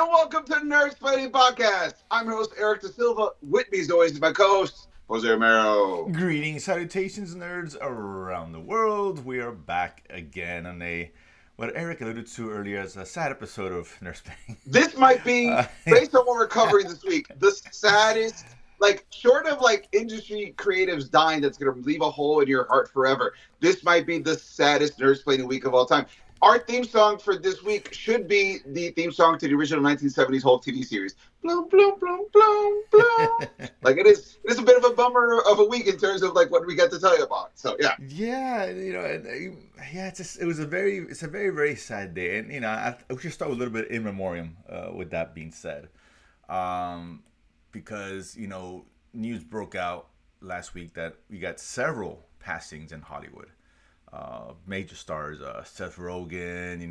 and welcome to Nerdsplaining Podcast. I'm your host, Eric Da Silva. With me, as always, is my co-host, Jose Romero. Greetings, salutations, nerds around the world. We are back again on what Eric alluded to earlier as a sad episode of Nerdsplaining. This might be, based on what we're covering this week, the saddest, short of industry creatives dying that's going to leave a hole in your heart forever. This might be the saddest Nerdsplaining week of all time. Our theme song for this week should be the theme song to the original 1970s Hulk TV series. Bloom, bloom, bloom, bloom, bloom. It is a bit of a bummer of a week in terms of what we got to tell you about. So yeah. Yeah, it's a very, very sad day, and we should start with a little bit in memoriam. With that being said, because news broke out last week that we got several passings in Hollywood. Major stars, Seth Rogen,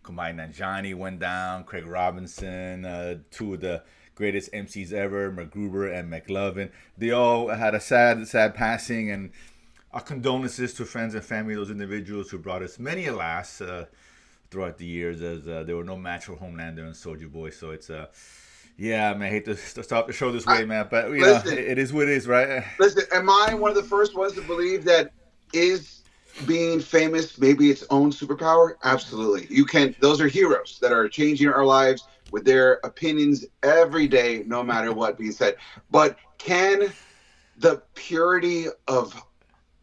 Kumail Nanjiani went down, Craig Robinson, two of the greatest MCs ever, MacGruber and McLovin. They all had a sad passing, and our condolences to friends and family of those individuals who brought us many alas throughout the years, as there were no match for Homelander and Soulja Boy. So it's yeah, man, I hate to start the show this way, man, but listen, it is what it is, right? Listen, am I one of the first ones to believe that is being famous maybe its own superpower? Absolutely. Those are heroes that are changing our lives with their opinions every day, no matter what being said. But can the purity of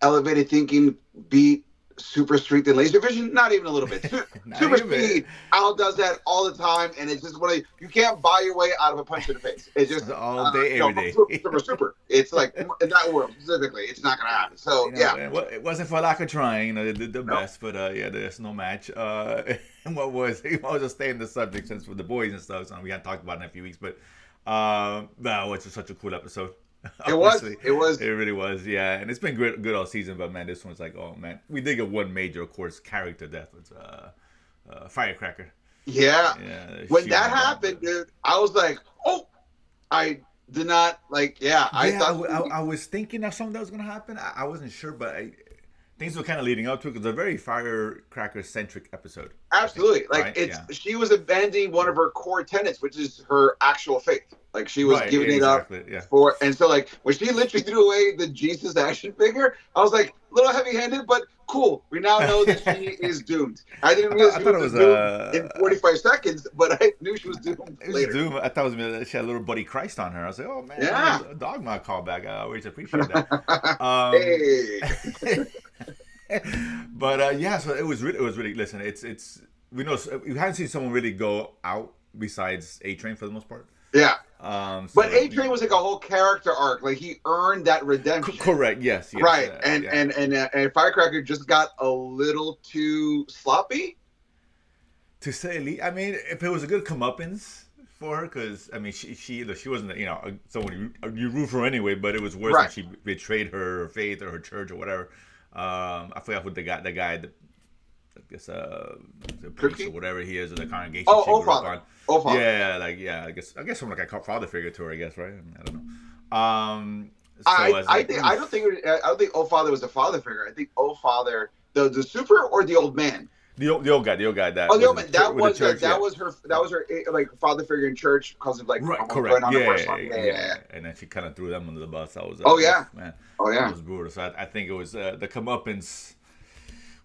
elevated thinking beat super strength and laser vision? Not even a little bit. Super speed. Al does that all the time, and it's just you can't buy your way out of a punch in the face. It's just all day, every day. Super. It's like in that world specifically, it's not gonna happen. So yeah, it wasn't for lack of trying. They did the best, but there's no match. And what was just staying the subject since with the boys and stuff, so we hadn't talked about it in a few weeks, but that was just such a cool episode. It really was, yeah, and it's been good all season, but man, this one's oh man, we did get one major, of course, character death. It's Firecracker. Yeah. When that happened, dude, I was like, oh, I did not I was thinking that something that was gonna happen. I wasn't sure, but things were kind of leading up to it because it's a very Firecracker centric episode. Absolutely, she was abandoning one of her core tenets, which is her actual faith. She was giving it up for, and so when she literally threw away the Jesus action figure, I was like, a little heavy-handed, but cool. We now know that she is doomed. I didn't realize she was doomed in 45 seconds, but I knew she was doomed later. I thought she had a little Buddy Christ on her. I was like, oh man, yeah, a Dogma callback. I always appreciate that. But so it was really. Listen, it's we haven't seen someone really go out besides A-Train for the most part. Yeah. But A-Train was a whole character arc. He earned that redemption. Correct. Yes. Right. And Firecracker just got a little too sloppy. To say least. I mean, if it was a good comeuppance for her, because she wasn't someone you root for anyway, but it was worse when she betrayed her faith or her church or whatever. I forgot what the guy. I guess the priest or whatever he is, or the congregation. Father. Yeah, I guess from a father figure to her, I guess, right? I don't know. I don't think Old Father was a father figure. I think Old Father, the super or the old man. The old guy. That. Oh, the old man. That was her father figure in church because of correct. Yeah. And then she kind of threw them under the bus. That was man. It was brutal. So I think it was the comeuppance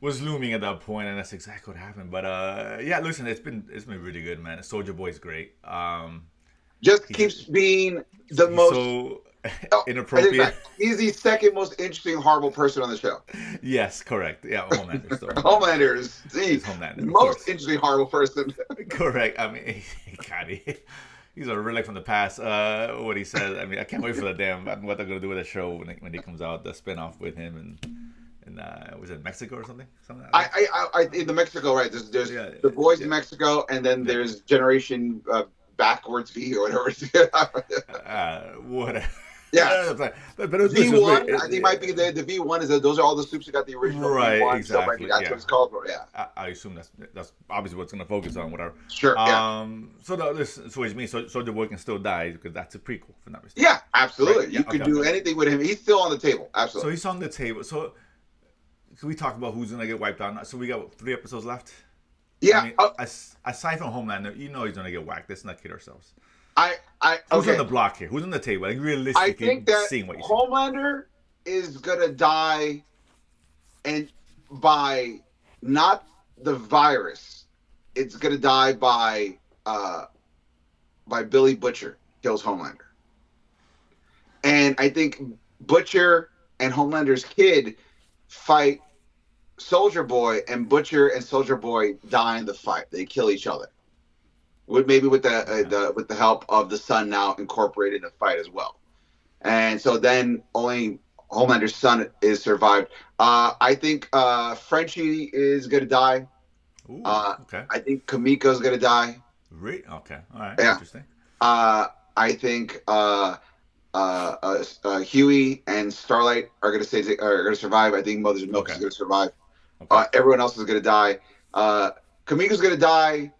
was looming at that point, and that's exactly what happened. But listen, it's been really good, man. Soulja Boy's great. Just keeps being the most so inappropriate. He's the second most interesting, horrible person on the show. Yes, correct. Yeah, Homelander. So. Homelander is the most interesting, horrible person. Correct. I mean, he's a relic from the past. What he says. I mean, I can't wait for what they're gonna do with the show when he comes out, the spinoff with him and was it Mexico or something? I in the Mexico, right? There's the boys in Mexico, and then there's Generation Backwards V or whatever. Whatever. Yeah. But it was V1, I think might be the V1 is those are all the soups that got the original right, V1. Exactly. So that's what it's called. Yeah. I assume that's obviously what's going to focus on, whatever. Sure. So what you mean? So the boy can still die because that's a prequel, if I'm not mistaken. Yeah, absolutely. Right? You can do anything with him. He's still on the table. Absolutely. So he's on the table. So we talk about who's going to get wiped out. So we got 3 episodes left. I Yeah. mean, aside from Homelander, you know he's gonna get whacked. Let's not kid ourselves. Who's on Okay. the block here? Who's on the table? Like I realistically, think that seeing what you see. Homelander is gonna die, and by not the virus, it's gonna die by Billy Butcher kills Homelander, and I think Butcher and Homelander's kid fight Soldier Boy, and Butcher and Soldier Boy die in the fight. They kill each other. With maybe with Okay. with the help of the son now incorporated in the fight as well. And so then only Homelander's son is survived. I think Frenchie is gonna die. Ooh. Okay. I think Kamiko's gonna die. Okay. All right. Yeah. Interesting. I think Huey and Starlight are gonna survive. I think Mother's Milk Okay. is gonna survive. Okay. Everyone else is gonna die. Kamiko's gonna die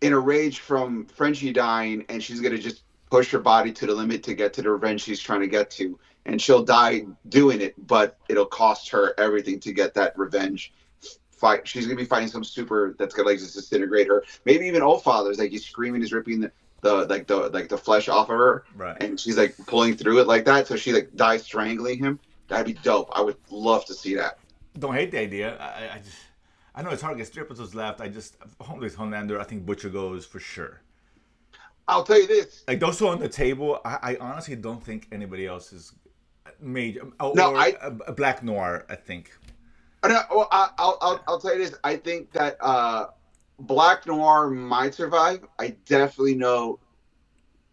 in a rage from Frenchie dying, and she's gonna just push her body to the limit to get to the revenge she's trying to get to, and she'll die doing it, but it'll cost her everything to get that revenge fight. She's gonna be fighting some super that's gonna like just disintegrate her. Maybe even Old Father's like he's screaming, he's ripping the flesh off of her, Right. and she's like pulling through it like that, so she like dies strangling him. That'd be dope. I would love to see that. Don't hate the idea. I just I know it's hard to get 3 episodes left. I just Homelander. I think Butcher goes for sure. I'll tell you this. Like those two on the table, I honestly don't think anybody else is major No, or a Black Noir. I think. No, well, I'll tell you this. I think that Black Noir might survive. I definitely know,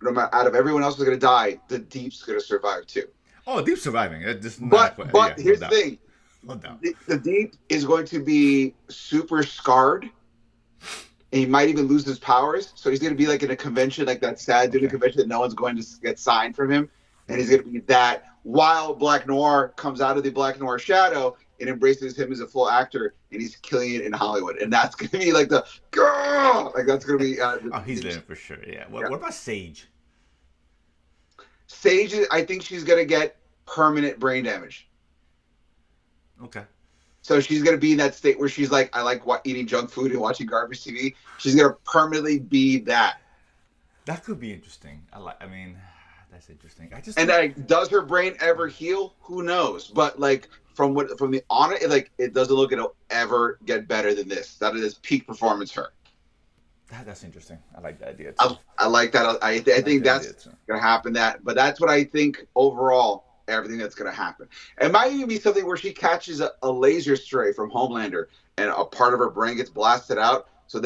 no matter out of everyone else who's gonna die, the Deep's gonna survive too. Oh, Deep surviving. Just not But yeah, no here's the doubt, thing: no doubt. the Deep is going to be super scarred, and he might even lose his powers. So he's gonna be like in a convention, like that sad dude in a convention that no one's going to get signed from him, and he's gonna be that. While Black Noir comes out of the Black Noir shadow and embraces him as a full actor, and he's killing it in Hollywood, and that's gonna be like the girl, like that's gonna be. Oh, he's living for sure. Yeah. Yeah. What about Sage? Sage, I think she's gonna get permanent brain damage. Okay. So she's gonna be in that state where she's like, I like eating junk food and watching garbage TV. She's gonna permanently be that. That could be interesting. I mean, that's interesting. I just And like, does her brain ever heal? Who knows? But like from the on it, like it doesn't look it'll ever get better than this. That is peak performance her. that's interesting. I like the idea too. I like that. I think that's gonna happen. But that's what I think overall. Everything that's gonna happen. It might even be something where she catches a laser stray from Homelander, and a part of her brain gets blasted out. So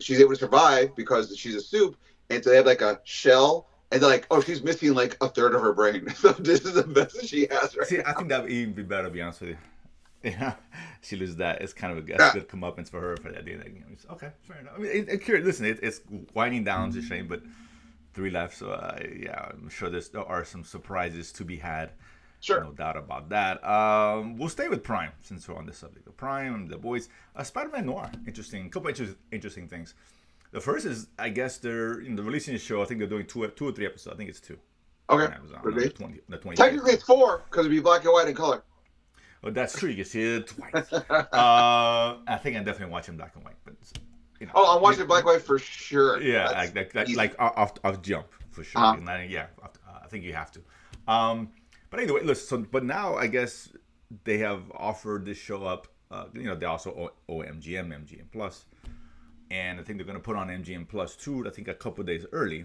she's able to survive because she's a soup, and so they have like a shell. And they're like, oh, she's missing like a third of her brain. So this is the best that she has right See, now. I think that would even be better, to be honest with you. Yeah, she loses that. It's kind of a good comeuppance for her for that day. Okay, fair enough. I mean, listen, it's winding down. It's a shame, but 3 left. So yeah, I'm sure there are some surprises to be had. Sure. No doubt about that. We'll stay with Prime since we're on this subject. The Prime, the boys, Spider-Man Noir. Interesting. A couple of interesting things. The first is, I guess they're releasing the show. I think they're doing two or 3 episodes. I think it's 2. Okay. On Amazon, the 20. Technically, it's 4 because it'd be black and white in color. Oh, that's true. You can see it twice. I think I'm definitely watching black and white, but Oh, I'm watching black and white for sure. Yeah, like off jump for sure. Yeah, I think you have to. But anyway, listen. But now I guess they have offered this show up. They also owe MGM Plus, and I think they're going to put on MGM Plus too. I think a couple of days early.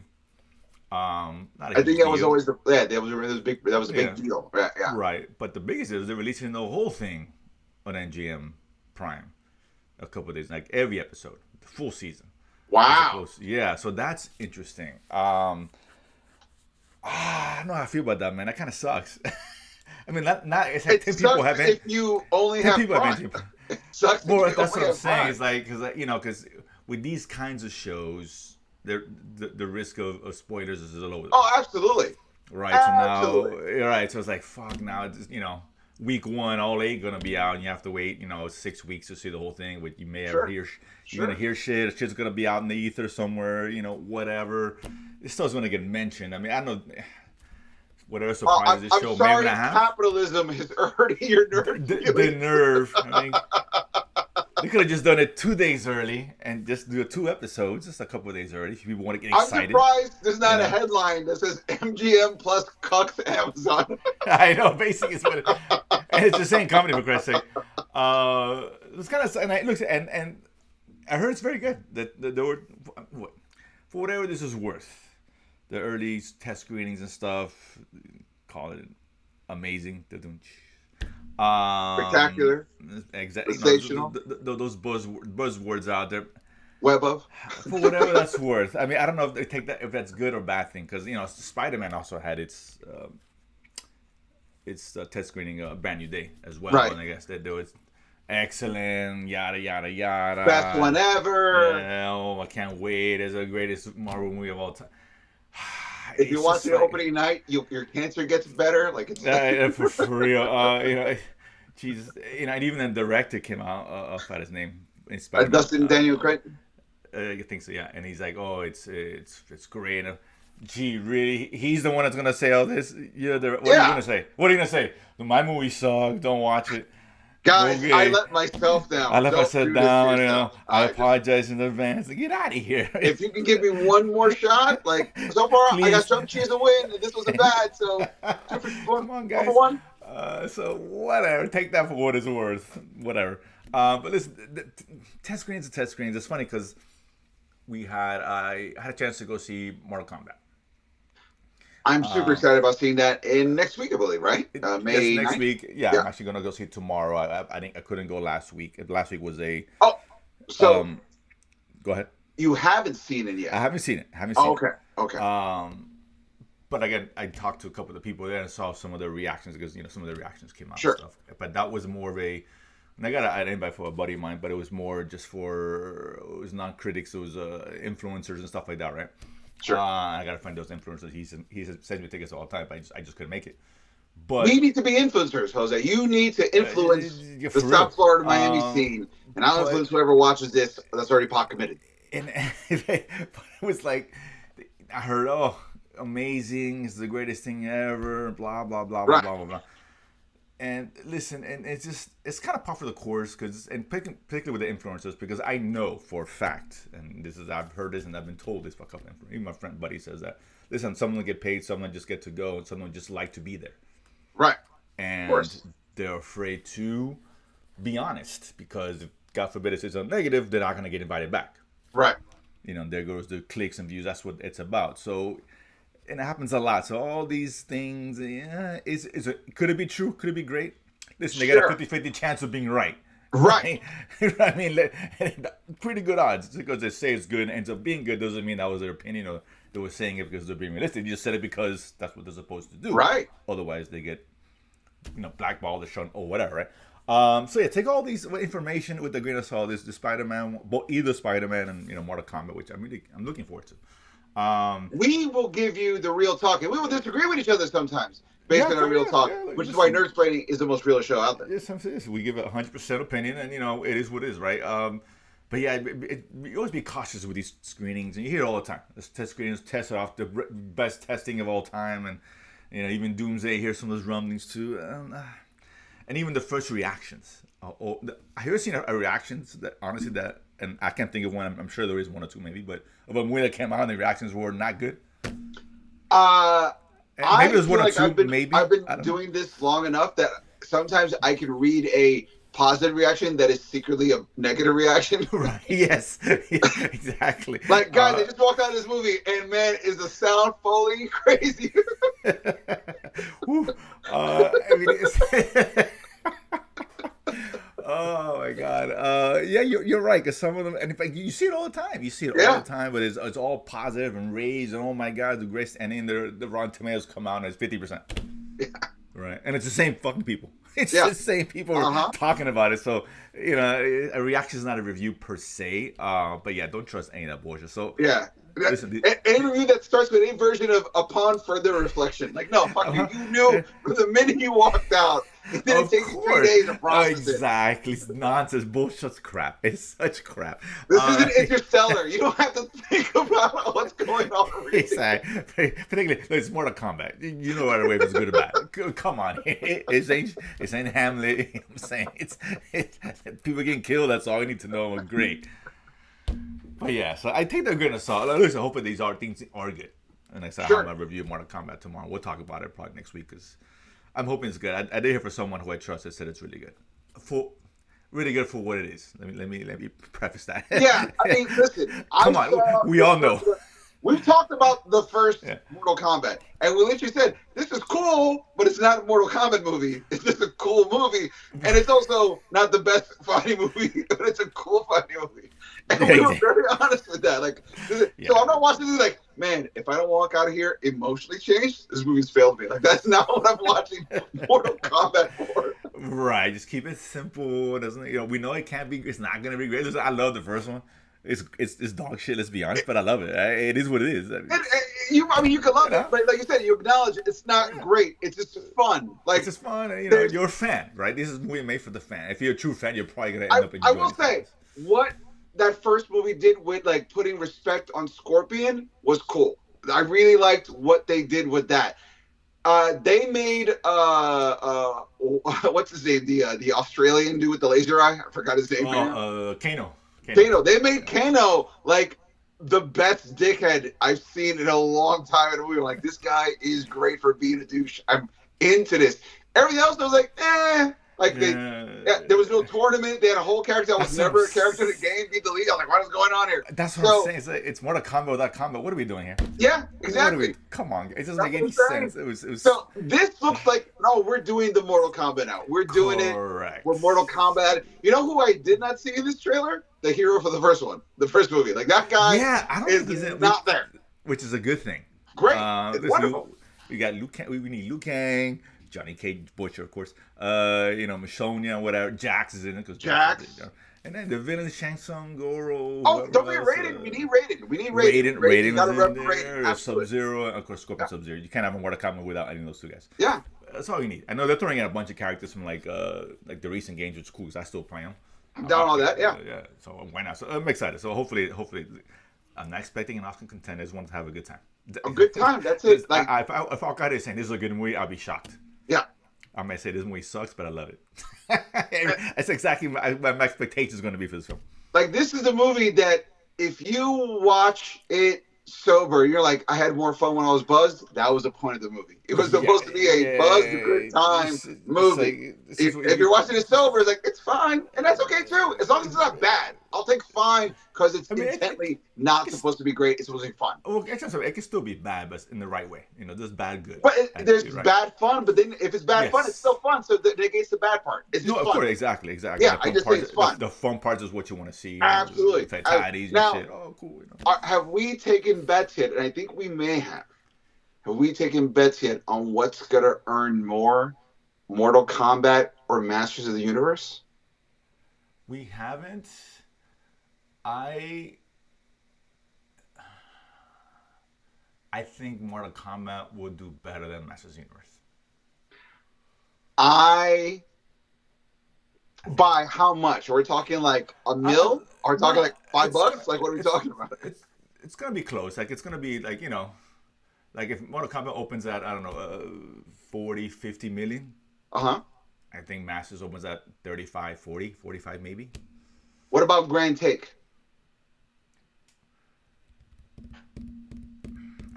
I think that was always that was a big deal. Yeah. Right, but the biggest is they're releasing the whole thing on MGM Prime a couple of days, like every episode, the full season. Wow. Yeah, so that's interesting. I don't know how I feel about that, man. That kind of sucks. I mean, not it's like 10 people have if you only 10 have people Prime. have MGM. It sucks. Well, that's what I'm saying. It's like because with these kinds of shows, the risk of spoilers is low. Oh, absolutely. Right. Absolutely. So now, So it's like fuck. Now it's week 1, all 8 gonna be out, and you have to wait 6 weeks to see the whole thing. But you may have you're gonna hear shit. Shit's gonna be out in the ether somewhere. Whatever. It's still gonna get mentioned. I mean, I don't know. Whatever surprises this show may not have. Capitalism is hurting your nerve. The nerve. I mean, They could have just done it 2 days early and just do 2 episodes, just a couple of days early. If people want to get I'm excited, surprised there's you not a know. headline that says MGM plus cucks Amazon. I know, basically, it's what and it's the same company for Christ's sake. It's kind of, and I looked and I heard it's very good. That the were what for whatever this is worth, the early test screenings and stuff, call it amazing. Spectacular. Exactly. Sensational. Those buzzwords out there. Web of. For whatever that's worth. I mean, I don't know if they take that if that's good or bad thing because Spider-Man also had its test screening Brand New Day as well, Right. and I guess they do it excellent, yada yada yada. Best one ever. Yeah, oh, I can't wait. It's the greatest Marvel movie of all time. If you watch the opening night, your cancer gets better. Like it's for real. Jesus, and even the director came out. I forgot his name. Dustin Daniel Cretton. I think so, yeah. And he's like, "Oh, it's great." Gee, really? He's the one that's gonna say all this? What are you gonna say? What are you gonna say? My movie sucked. Don't watch it. Guys, okay. I let myself down. I let myself down. I apologize in advance. Get out of here. If you can give me one more shot, like so far, please. I got some cheese to win, and this was a bad. So, come on, guys. One. So whatever. Take that for what it's worth. Whatever. But listen, test screens are test screens. It's funny because I had a chance to go see Mortal Kombat. I'm super excited about seeing that in next week, I believe, right? May next 9th? week. Yeah, I'm actually gonna go see it tomorrow. I think I couldn't go last week. Last week was a. Oh, so go ahead. You haven't seen it yet. I haven't seen it. Okay. But again, I talked to a couple of the people there and saw some of the reactions because some of the reactions came out sure. and stuff. But that was more of a. And I got an invite for a buddy of mine, but it was more just for it was non-critics, it was influencers and stuff like that, right? Sure. I gotta find those influencers. He sends me tickets all the time, but I just couldn't make it. But we need to be influencers, Jose. You need to influence the South Florida Miami scene, and I'll influence whoever watches this. That's already pot committed. And it was like I heard, oh, amazing! It's the greatest thing ever. Blah blah blah blah blah blah blah. And listen, and it's kind of par for the course particularly with the influencers because I know for a fact, and I've heard this and I've been told this by a couple of influencers. Even my friend buddy says that. Listen, some of them get paid, some of them just get to go, and some of them just like to be there. Right. And they're afraid to be honest because if, God forbid, it's a negative, they're not going to get invited back. Right. There goes the clicks and views. That's what it's about. So. And it happens a lot. So all these things, could it be true? Could it be great? Listen, they got a 50-50 chance of being right. Right. I mean, pretty good odds. Just because they say it's good and ends up being good doesn't mean that was their opinion or they were saying it because they're being realistic. You just said it because that's what they're supposed to do. Right. Otherwise, they get, blackballed or shown or whatever, right? So yeah, take all these information with a grain of salt. This the Spider-Man, either Spider-Man and Mortal Kombat, which I'm looking forward to. We will give you the real talk, and we will disagree with each other sometimes based on our real talk, which is why Nerdsplaining is the most real show out there. Yes, we give it 100% opinion, and it is what it is, right? But yeah, you always be cautious with these screenings, and you hear it all the time. This test screenings test off the best testing of all time, and even Doomsday. Hear some of those rumblings too, and even the first reactions. I hear seen a reactions that honestly and I can't think of one. I'm sure there is one or two maybe, but of a movie that came out and the reactions were not good. Maybe there's one or two. I've been doing this long enough that sometimes I can read a positive reaction that is secretly a negative reaction. Right. Yes. Exactly. Like, guys, I just walked out of this movie, and man, is the sound Foley crazy? Oh my God! Yeah, you're right. Because some of them, and in fact, you see it all the time. You see it all the time, but it's all positive and raised. And oh my God, the greatest. And then the Rotten Tomatoes come out and it's 50%. Yeah. Right, and it's the same fucking people. It's the same people talking about it. So a reaction is not a review per se. But yeah, don't trust any of that bullshit. So yeah. Listen, Any review that starts with any version of upon further reflection. Like, no, fuck you. You knew from the minute you walked out. It didn't of take you 3 course. days to process it. Exactly. It's nonsense. Bullshit crap. It's such crap. This isn't Interstellar. You don't have to think about what's going on. Exactly. Particularly, it's Mortal Kombat. You know right away if it's good or bad. Come on. It's ain't Hamlet. You know what I'm saying? It's people getting killed. That's all you need to know. Great. But yeah, so I take that grain of salt. Listen, hopefully these things are good. And like I said, I'll have my review of Mortal Kombat tomorrow. We'll talk about it probably next week because I'm hoping it's good. I did hear from someone who I trust that said it's really good. Really good for what it is. Let me preface that. Yeah, I mean, listen. Come on, we all know. We've talked about the first Mortal Kombat, and we literally said, this is cool, but it's not a Mortal Kombat movie. It's just a cool movie. And it's also not the best fighting movie, but it's a cool fighting movie. And we were very honest with that. Like, so I'm not watching this like, man, if I don't walk out of here emotionally changed, this movie's failed me. Like, that's not what I'm watching Mortal Kombat for. Right, just keep it simple. It doesn't we know it can't be. It's not gonna be great. Listen, I love the first one. It's dog shit. Let's be honest, but I love it. It is what it is. You can love it, but like you said, you acknowledge it's not great. It's just fun. Like it's just fun. You're a fan, right? This is a movie made for the fan. If you're a true fan, you're probably gonna end up enjoying it. I will say what that first movie did with like putting respect on Scorpion was cool. I really liked what they did with that. They made what's his name? The Australian dude with the laser eye. I forgot his name. Kano. They made Kano like the best dickhead I've seen in a long time in a movie. Like, this guy is great for being a douche. I'm into this. Everything else, I was like, Like, there was no tournament. They had a whole character that was never a character in the game. Beat the league. I was like, what is going on here? That's what I'm saying. It's more a combo without combo. What are we doing here? Yeah, exactly. Come on. It doesn't make any sense. It was. So this looks like, no, we're doing the Mortal Kombat now. We're doing it. We're Mortal Kombat. You know who I did not see in this trailer? The hero for the first one. The first movie. Like, that guy I don't think he's not there. Which is a good thing. Great. It's wonderful. We got Liu Kang. We need Liu Kang. Johnny Cage Butcher, of course. Michonne, whatever. Jax is in it. Jax. And then the villain, Shang Tsung, Goro. Oh, don't be Raiden. We need Raiden. Raiden gotta was in rep there. Sub-Zero, and of course, Scorpion Sub-Zero. You can't have a Mortal Kombat without any of those two guys. Yeah. That's all you need. I know they're throwing in a bunch of characters from like the recent games, which is cool because I still play them. I'm down all that, yeah. So why not? So I'm excited. So hopefully, I'm not expecting an Oscar contender. I just want to have a good time. A good time. That's it. Like, if Al Qaeda is saying this is a good movie, I'll be shocked. Yeah. I might say this movie sucks, but I love it. That's exactly my expectation is going to be for this film. Like, this is a movie that if you watch it sober, you're like, I had more fun when I was buzzed. That was the point of the movie. It was supposed to be a buzzed, a good time movie. If you're watching it sober, it's like, it's fine. And that's okay, too. As long as it's not bad. I'll take fine because it's intently not supposed to be great. It's supposed to be fun. Well, it can still be bad, but in the right way. There's bad good. But there's bad fun, but then if it's bad fun, it's still fun. So that negates the bad part. It's just fun. Of course, exactly. Yeah, I just think it's fun. The fun part is what you want to see. Absolutely. Fatalities and shit. Oh, cool. Have we taken bets yet? And I think we may have. Have we taken bets yet on what's going to earn more, Mortal Kombat or Masters of the Universe? We haven't. I think Mortal Kombat will do better than Masters of the Universe. By how much? Are we talking like a mil? Are we talking like $5? Like, what are we talking about? It's gonna be close. Like, it's gonna be like, like if Mortal Kombat opens at, I don't know, 40, 50 million. I think Masters opens at 35, 40, 45 maybe. What about Grand Take?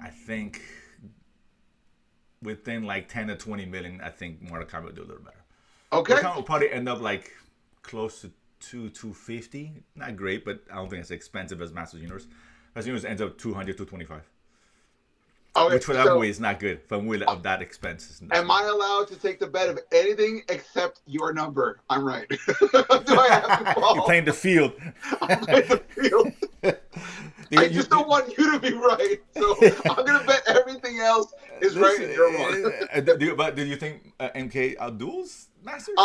I think within like 10 to 20 million, I think Mortal Kombat will do a little better. Okay. Mortal Kombat will probably end up like close to 250. Not great, but I don't think it's expensive as Masters of the Universe. Masters of the Universe ends up 200, 225. Okay, which for that movie is not good. For a movie of that expense. Am I allowed to take the bet of anything except your number? I'm right. Do I have to call? You're playing the field. I'm playing the field. I just don't want you to be right. So I'm going to bet everything else is right and you're wrong. But do you think MK outduels Masters?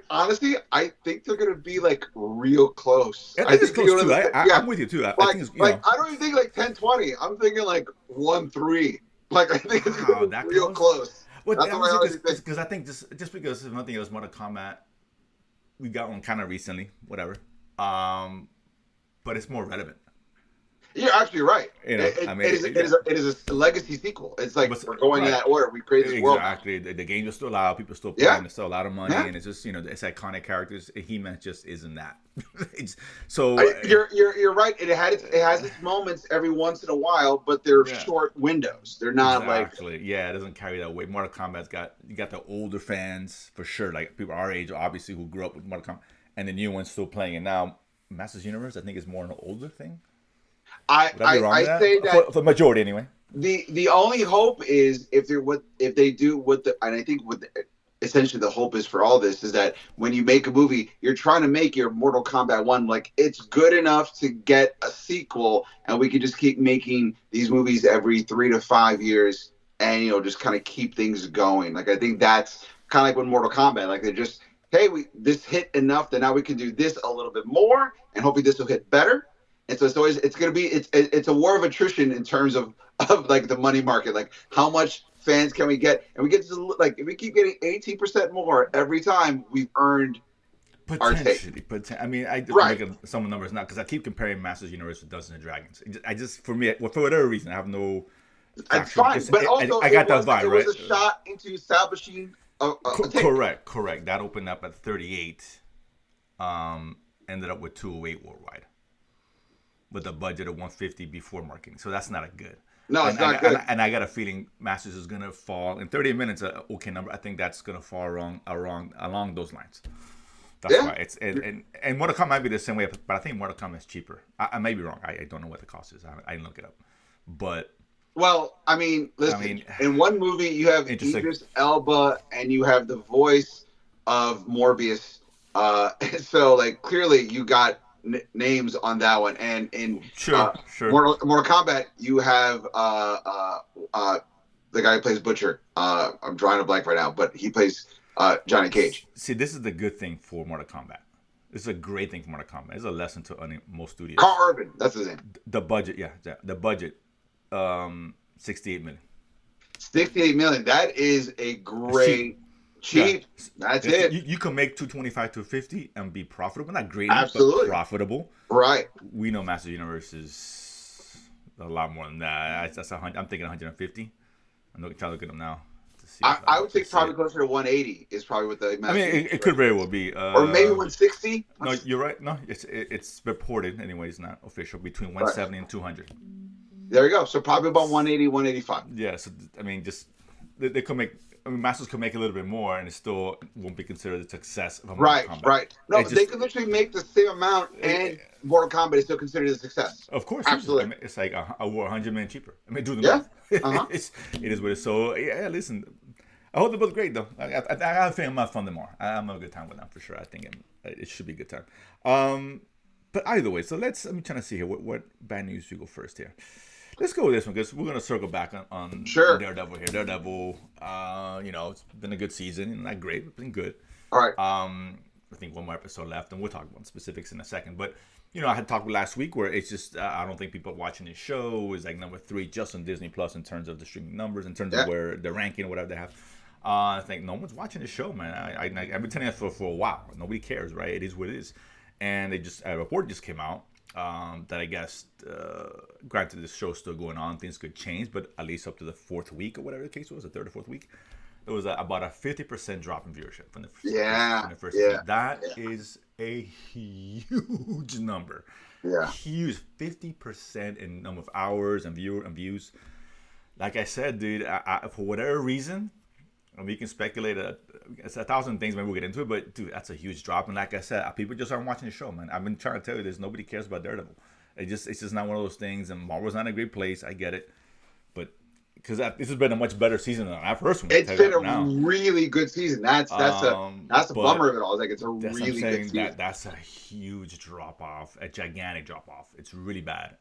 Honestly, I think they're gonna be like real close. I I think it's think close you know, too. yeah, I'm with you too. I like think it's I don't even think like 10-20. I'm thinking like 1-3. Like I think it's gonna wow, be that real close. close. Well, That's what I honestly, honestly think. because I think just because if nothing else, Mortal Kombat, we got one kind of recently, whatever. Um, but it's more relevant. You're actually right. You know, I mean, It yeah. is it is a legacy sequel. It's like But we're going in right, that order. We create this world now. exactly. The games are still out. People are still Yeah, playing. There's still a lot of money, yeah. and it's just it's iconic characters. He-Man just isn't that. it's, so You're right. It has its moments every once in a while, but they're yeah, short windows. They're not like exactly. Yeah, it doesn't carry that weight. Mortal Kombat's got you got the older fans for sure, like people our age, obviously, who grew up with Mortal Kombat, and the new ones still playing it now. Masters Universe, I think, is more an older thing. Would I be wrong I with say that? that For the majority, anyway. the only hope is if they do what the and I think what essentially the hope is for all this is that when you make a movie, you're trying to make your Mortal Kombat one like it's good enough to get a sequel, and we can just keep making these movies every 3 to 5 years, and just kind of keep things going. Like I think that's kind of like with Mortal Kombat, like they just hey we this hit enough that now we can do this a little bit more, and hopefully this will hit better. And so it's going to be it's a war of attrition in terms of like the money market, like how much fans can we get, and we get to like if we keep getting 18% more every time, we've earned our take. Potentially, I mean, I just Right, make some numbers now because I keep comparing Masters Universe with Dungeons and Dragons. I just for me, for whatever reason, I have no it's factual. fine, but also I got that vibe, it was right? a shot into establishing a take. Correct. That opened up at 38. Ended up with 208 worldwide with a budget of 150 before marketing. So that's not a good. No, it's not good. And I got a feeling Masters is gonna fall in 30 minutes. A okay number. I think that's gonna fall along those lines. That's Yeah. why it's and Mortal Kombat might be the same way, but I think Mortal Kombat is cheaper. I may be wrong. I don't know what the cost is. I didn't look it up, but Well, I mean, I listen. mean, In one movie, you have interesting. Idris Elba, and you have the voice of Morbius. So, like, clearly, you got names on that one. And in Sure, sure. Mortal Kombat, you have the guy who plays Butcher. I'm drawing a blank right now, but he plays Johnny Cage. See, this is the good thing for Mortal Kombat. This is a great thing for Mortal Kombat. It's a lesson to most studios. Carl Urban, that's his name. The budget, yeah, the budget, 68 million. 68 million. That is a great cheap. Yeah. That's it. You can make 225 to 50 and be profitable. Not great, Absolutely. but profitable. Right. We know Master Universe is a lot more than that. That's 100. I'm thinking 150. I'm trying to look at them now. To see I would think probably closer to 180 is probably what the. I mean, it could very well be. Or maybe 160. No, you're right. No, it's reported anyway. It's not official. Between 170 and 200. There you go. So probably about 180, 185. Yeah. So I mean, just they could make. I mean, Masters could make a little bit more, and it still won't be considered a success of a Mortal Kombat. Right. No, It they just- could literally make the same amount, and Mortal Kombat is still considered a success. Of course, Absolutely. I mean, it's like a war 100 million cheaper. I mean, do the Yeah. math. Uh-huh. It is what it is. So yeah, listen. I hope they're both great though. I have a feeling I'm gonna fund them more. I'm having a good time with them for sure. I think it should be a good time. But either way, so I'm trying to see here what bad news we go first here. Let's go with this one because we're gonna circle back on Sure. Daredevil here. Daredevil, it's been a good season. Not great, but been good. All right. I think one more episode left, and we'll talk about specifics in a second. But I had talked last week where it's just I don't think people watching this show is like number 3 just on Disney Plus in terms of the streaming numbers, in terms of where the ranking or whatever they have. I think no one's watching the show, man. I've been telling that for a while. Nobody cares, right? It is what it is. And a report just came out that I guess, granted, this show's still going on, things could change, but at least up to the 4th week or whatever the case was, the 3rd or 4th week, there was about a 50% drop in viewership from the first season. That is a huge number. Yeah. Huge, 50% in number of hours and views. Like I said, dude, for whatever reason, and we can speculate it's 1,000 things, maybe we'll get into it, but dude, that's a huge drop. And like I said, people just aren't watching the show, man. I've been trying to tell you this, nobody cares about Daredevil. It's just not one of those things, and Marvel's not in a great place, I get it. But because this has been a much better season than our first one. It's been a really good season. That's a bummer of it all. It's like it's a really good season. That's a huge drop off, a gigantic drop off. It's really bad.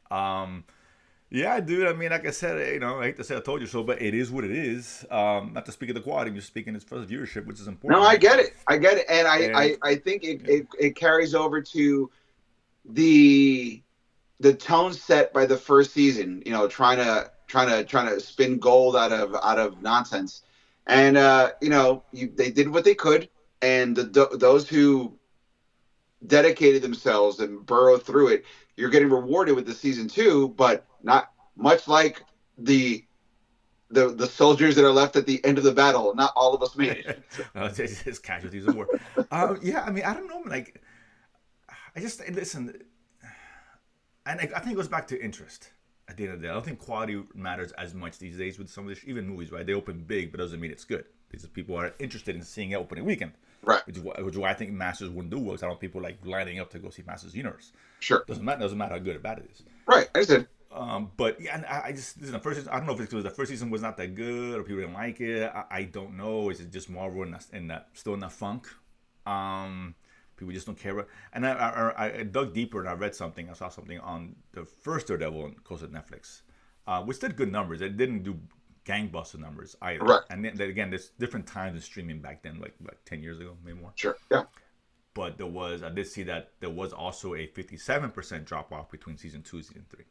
Yeah, dude. I mean, like I said, I hate to say I told you so, but it is what it is. Not to speak of the quality, I'm just speaking as far as viewership, which is No, important, I right? get it. I get it. And And I think yeah, it carries over to the the tone set by the first season, trying to spin gold out of nonsense. And they did what they could, and those who dedicated themselves and burrowed through it, you're getting rewarded with the season two, but not much like the the soldiers that are left at the end of the battle. Not all of us made it. So, it's casualties of war. Yeah, I mean, I don't know. Like, I just listen, and I think it goes back to interest. At the end of the day, I don't think quality matters as much these days with some of this, even movies, right? They open big, but doesn't mean it's good. Because people are interested in seeing it opening weekend, right. which is why I think Masters wouldn't do well. I don't want people like lining up to go see Masters Universe. Sure. Doesn't matter how good or bad it is. Right. I said. But yeah, and I just listen, the first season, I don't know if it's because the first season was not that good or people didn't like it. I don't know. Is it just Marvel in that still in that funk? People just don't care about. And I dug deeper and I read something. I saw something on the first Daredevil on course of Netflix, which did good numbers. It didn't do gangbuster numbers either. Right. And then again, there's different times in streaming back then, like 10 years ago, maybe more. Sure. Yeah. But I did see that there was also a 57% drop off between season 2 and season 3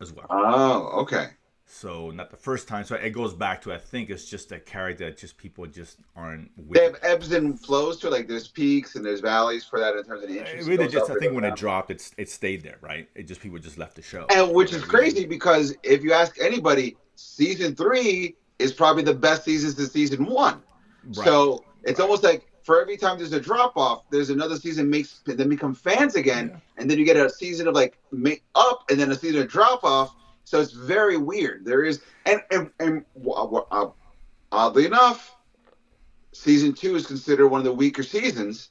as well. Oh, okay. So not the first time. So it goes back to, I think it's just a character that just people just aren't with They it. have ebbs and flows to it, like there's peaks and there's valleys for that in terms of the interest. It It really goes just, up, I it think goes when it down. dropped, it stayed there, right? It just people just left the show And for which is whatever reason. crazy because if you ask anybody, season three is probably the best season since season one. Right, So it's right. almost like for every time there's a drop off, there's another season makes then become fans again, Yeah. and then you get a season of like make up and then a season of drop off. So it's very weird. There is and oddly enough, season two is considered one of the weaker seasons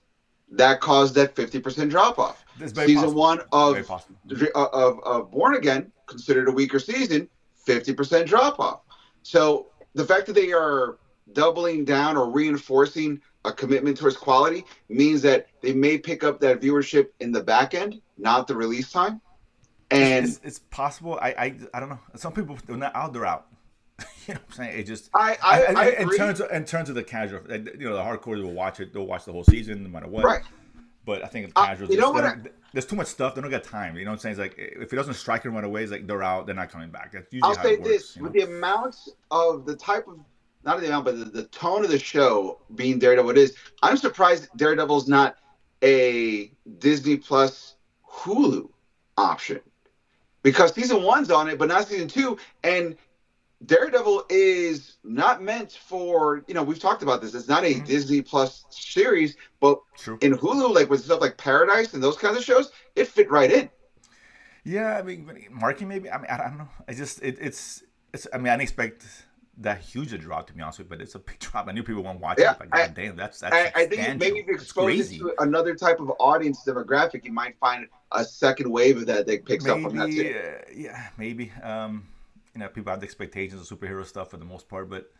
that caused that 50% drop off. It's very Season possible. one Very possible. of Born Again, considered a weaker season, 50% drop off. So the fact that they are doubling down or reinforcing a commitment towards quality means that they may pick up that viewership in the back end, not the release time. And It's possible. I don't know. Some people they're not out. They're out. You know what I'm saying? It just I agree. in terms of the casual, the hardcore will watch it. They'll watch the whole season no matter what. Right. But I think the casuals You know just what? there's too much stuff. They don't got time. You know what I'm saying? It's like if it doesn't strike them right away, it's like they're out. They're not coming back. That's usually I'll how say it works. this with the amount of the type of not the amount, but the tone of the show being Daredevil it is. I'm surprised Daredevil's not a Disney Plus Hulu option because season one's on it, but not season two. And Daredevil is not meant for we've talked about this. It's not a Mm-hmm. Disney Plus series, but True. in Hulu, like with stuff like Paradise and those kinds of shows, it fit right in. Yeah, I mean, marketing maybe. I mean, I don't know. I just it's. I mean, I didn't expect that huge a drop to be honest with you, but it's a big drop. I knew people won't watch Yeah, it. Like, God damn, that's I think maybe substantial. if you It's expose it crazy. to another type of audience demographic, you might find a second wave of that picks up from that too. Maybe, yeah, maybe. People have the expectations of superhero stuff for the most part, but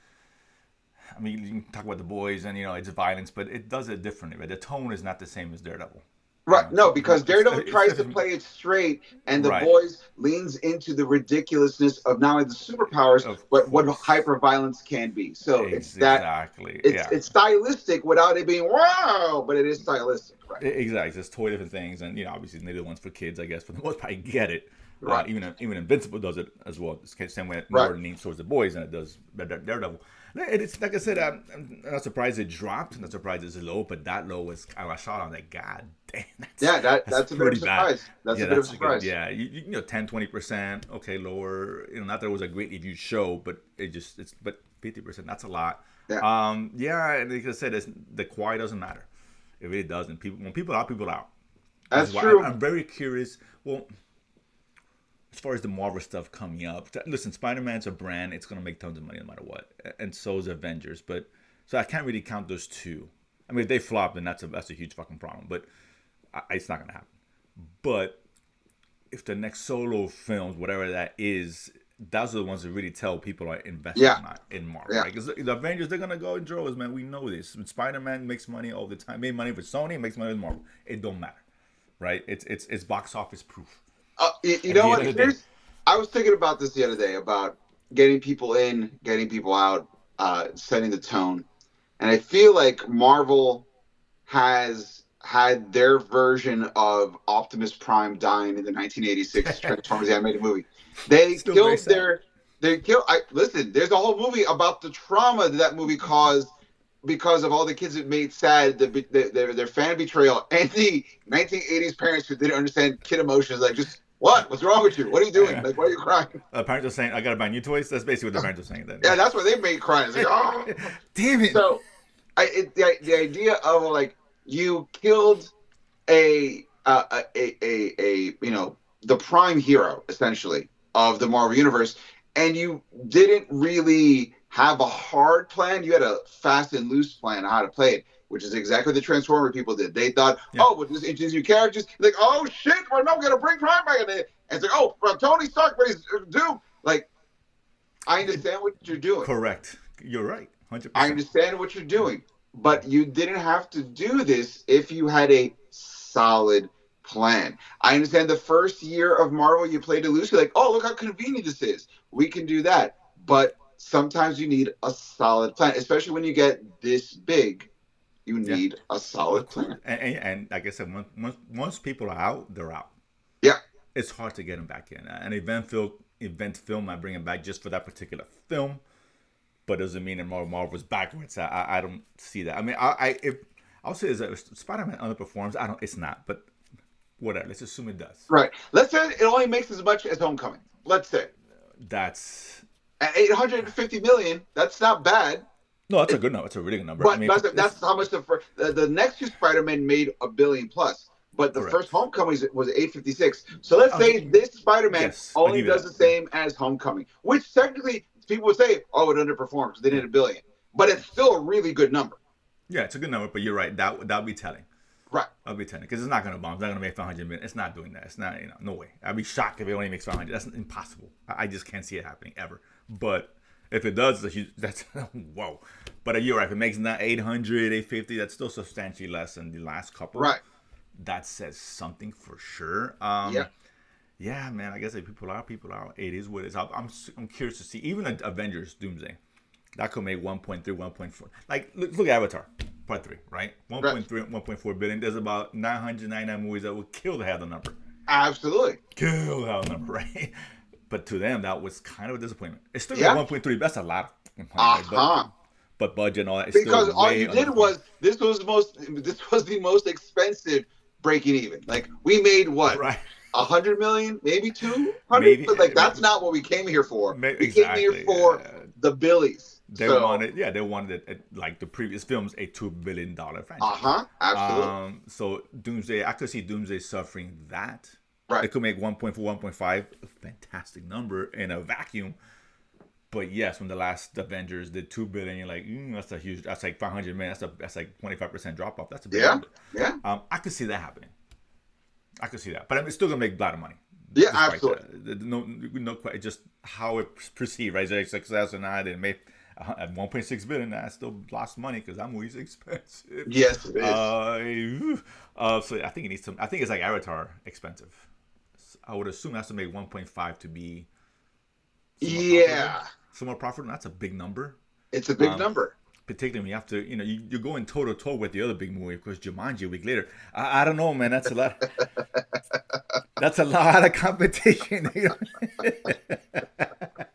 I mean, you can talk about the boys and it's violence, but it does it differently. Right? The tone is not the same as Daredevil. Right. No, because Daredevil It's tries to different. play it straight, and the Right. boys leans into the ridiculousness of not only the superpowers, Of but what course. hyper violence can be. So Exactly. Yeah. it's stylistic without it being wow, but it is stylistic, right? Exactly. There's totally different things, and obviously they're the ones for kids, I guess. For the most part, I get it. Right. Even Invincible does it as well. It's the same way Right. more leans towards the boys than it does Daredevil. It's like I said. I'm not surprised it dropped. I'm not surprised it's low, but that low was. I saw it. I'm like, God damn, Yeah, that's that's a bit of a pretty bad. surprise. That's Yeah, a bit of a that's like surprise. yeah, 10, 20%, okay, lower. Not that it was a great review show, but but 50%. That's a lot. Yeah. Yeah, and like I said, the quiet doesn't matter. It really doesn't. When people out, people out. Which is That's why true. I'm very curious. Well, as far as the Marvel stuff coming up, listen, Spider-Man's a brand. It's gonna make tons of money no matter what, and so is Avengers. But so I can't really count those two. I mean, if they flop, then that's a huge fucking problem. But it's not gonna happen. But if the next solo films, whatever that is, those are the ones that really tell people are invested Yeah. in Marvel, Yeah. right? Because the Avengers, they're gonna go in droves, man. We know this. Spider-Man makes money all the time. Made money with Sony, makes money with Marvel. It don't matter, right? It's box office proof You at know the end what? of the day. I was thinking about this the other day about getting people in, getting people out, setting the tone, and I feel like Marvel has had their version of Optimus Prime dying in the 1986 Transformers animated movie. They Still very killed sad. their they killed. I listen. There's a whole movie about the trauma that movie caused because of all the kids it made sad, their fan betrayal, and the 1980s parents who didn't understand kid emotions. Like, just what? What's wrong with you? What are you doing? Like, why are you crying? Parents are saying, "I gotta buy new toys." That's basically what the parents are saying. Then, Yeah, that's what they made crying. It's like, oh. damn it! So, the idea of like you killed a the prime hero essentially of the Marvel universe, and you didn't really have a hard plan. You had a fast and loose plan on how to play it, which is exactly what the Transformer people did. They thought, Yeah, oh, we'll just introduce new characters. Like, oh shit, we're not gonna bring Prime back in there. And it's like, oh, well, Tony Stark, but he's Doom. Like, I understand what you're doing. correct. You're right. I 100%. understand what you're doing, but you didn't have to do this if you had a solid plan. I understand the first year of Marvel, you played it loose. You're like, oh, look how convenient this is. We can do that. But sometimes you need a solid plan, especially when you get this big. You Yeah, need a of solid course. plan. And like I said, once people are out, they're out. Yeah, It's hard to get them back in. An event film, I bring them back just for that particular film, but doesn't mean that Marvel was backwards. I don't see that. I mean, if I'll say is that Spider-Man underperforms. I don't. It's not, but whatever. Let's assume it does. right. Let's say it only makes as much as Homecoming. Let's say That's at 850 million. That's not bad. no, that's a It, good number. It's a really good number. I But mean, that's how much the next two Spider-Man made a billion plus. But the first correct. Homecoming was 856. So let's say this Spider-Man Yes, I'll only give you does that. the same as Homecoming, which technically people would say, oh, it underperformed because they Yeah, did a billion. But it's still a really good number. yeah, it's a good number. But you're right. That'll be telling. Right. I'll be telling because it's not gonna bomb. It's not gonna make 500 million. It's not doing that. It's not. No way. I'd be shocked if it only makes 500. That's impossible. I just can't see it happening ever. But if it does, that's whoa. But you're right. If it makes not 800, 850, that's still substantially less than the last couple. Right. That says something for sure. Yeah. Yeah, man. I guess if people are, people are. It is what it is. I'm curious to see. Even Avengers Doomsday, that could make 1.3, 1.4. Like look at Avatar Part 3, right? Right. 1.3, 1.4 billion. There's about 999 movies that would kill to have the number. Absolutely. Kill to have the number, right? But to them, that was kind of a disappointment. It's still got Yeah. 1.3. That's a lot of Uh money, right? huh. But budget and all that is Because still all way you did underperforming. was this was the most expensive breaking even. Like we made what Right. 100 million, maybe 200, Maybe, but like that's not what we came here for. We came here exactly. for the Billies. So, They wanted it, like the previous films, a $2 billion franchise. absolutely, So Doomsday, I could see Doomsday suffering that. right. It could make 1.4, 1.5, a fantastic number in a vacuum. But yes, when the last Avengers did 2 billion, you're like, that's a huge. That's like 500 million. That's like 25% drop off. That's a big Yeah, number. yeah, I could see that happening. I could see that, but it's still gonna make a lot of money. yeah, Despite absolutely. that, no, just how it perceived, right? It's success or not, they made at 1.6 billion. I still lost money because that movie's expensive. Yes, it is. So I think it needs some. I think it's like Avatar expensive. I would assume it has to make 1.5 to be somewhat profitable. Yeah, Somewhat profitable. That's a big number. it's a big Um, number. Particularly when you have to, you're going toe to toe with the other big movie, of course, Jumanji a week later. I don't know, man. That's a lot. That's a lot of competition.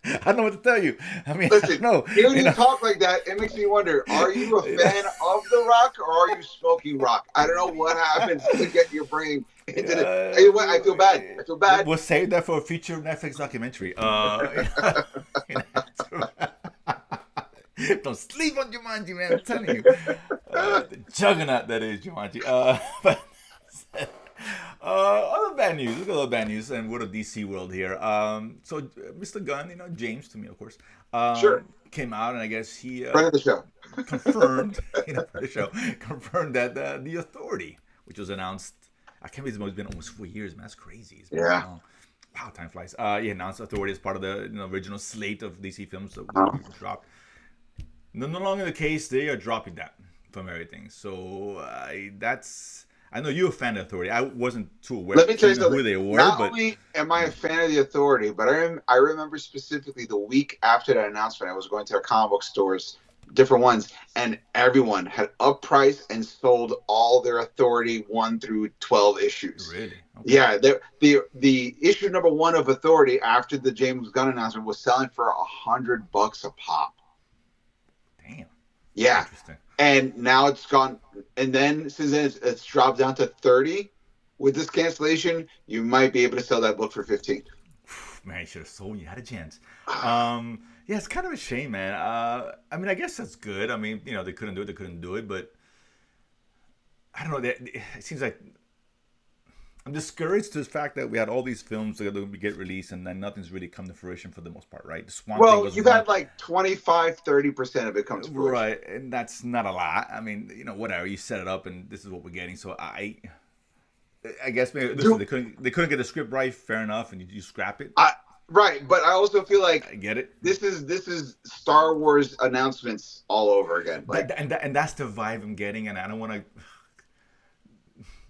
I don't know what to tell you. I mean, I don't Listen, know. hearing you talk like that, it makes me wonder: are you a fan of The Rock or are you smoking rock? I don't know what happens to get your brain into the. Anyway, I feel bad. I feel bad. We'll save that for a future Netflix documentary. Don't sleep on Jumanji, man. I'm telling you. The juggernaut that is Jumanji. But other bad news. Look at other bad news, and we're the DC world here. So Mr. Gunn, James to me, of course, Sure, came out, and I guess he friend of the show. confirmed, for the show, confirmed that the Authority, which was announced, I can't believe it's been almost 4 years, man. That's crazy. It's been Yeah. long. Wow, time flies. He announced Authority as part of the original slate of DC films that Uh, we dropped. No longer the case. They are dropping that from everything. So I know you're a fan of Authority. I wasn't too aware, Let me tell you even something. who they were, Not but only am I a fan of the Authority, but I remember specifically the week after that announcement, I was going to a comic book stores, different ones, and everyone had up price and sold all their Authority 1 through 12 issues. really, okay, Yeah, the issue number 1 of Authority after the James Gunn announcement was selling for $100 a pop. damn, Yeah, interesting. and now it's gone. And then since then, it's dropped down to 30. With this cancellation, you might be able to sell that book for 15. Man, you should have sold. You had a chance. Yeah, it's kind of a shame, man. I mean, I guess that's good. I mean, they couldn't do it. They couldn't do it, but I don't know. It seems like I'm discouraged to the fact that we had all these films that get released and then nothing's really come to fruition for the most part, right? The Swamp Thing Well, was you've one, had like 25-30% of it come to fruition. right? And that's not a lot. I mean, whatever. You set it up, and this is what we're getting. So I guess maybe listen. They couldn't get the script right. Fair enough, and you scrap it. Right, but I also feel like I get it. This is Star Wars announcements all over again. Like, and that's the vibe I'm getting, and I don't want to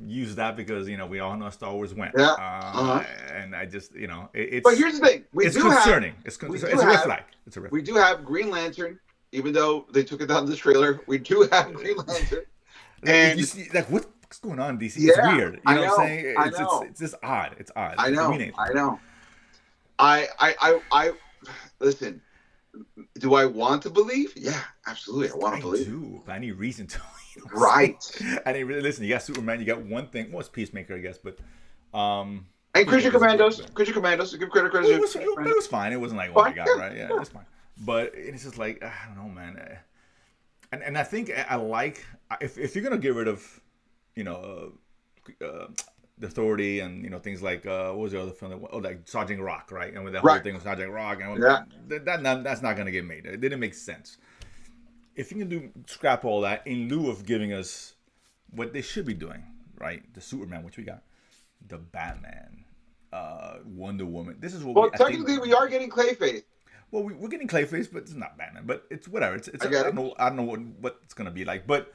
use that because we all know how Star Wars went. Yeah. And I just it's. But here's the thing: it's concerning. It's a red flag. It's a red flag. We do have Green Lantern, even though they took it down in the trailer. We do have Green Lantern, and you see, like what's going on, DC? It's weird. You know what I'm saying? It's just odd. It's odd. I know. I listen. Do I want to believe? Yeah, absolutely. I want to believe. I do, but I need reason to. Right. I didn't really listen. You got Superman. You got one thing. Well, it's Peacemaker, I guess, but and Christian Commandos. Christian Commandos. Give credit. It was fine. It wasn't like, oh my god, right? Yeah, it's fine. But it's just like I don't know, man. And I think I like if you're gonna get rid of, the Authority and things like what was the other film? Like Sergeant Rock, right? And with that whole thing with Sergeant Rock, and that's not gonna get made. It didn't make sense. If you can scrap all that in lieu of giving us what they should be doing, right? The Superman, which we got, the Batman, Wonder Woman. This is what. Well, technically, we are getting Clayface. Well, we're getting Clayface, but it's not Batman. But it's whatever. I don't know what it's gonna be like. But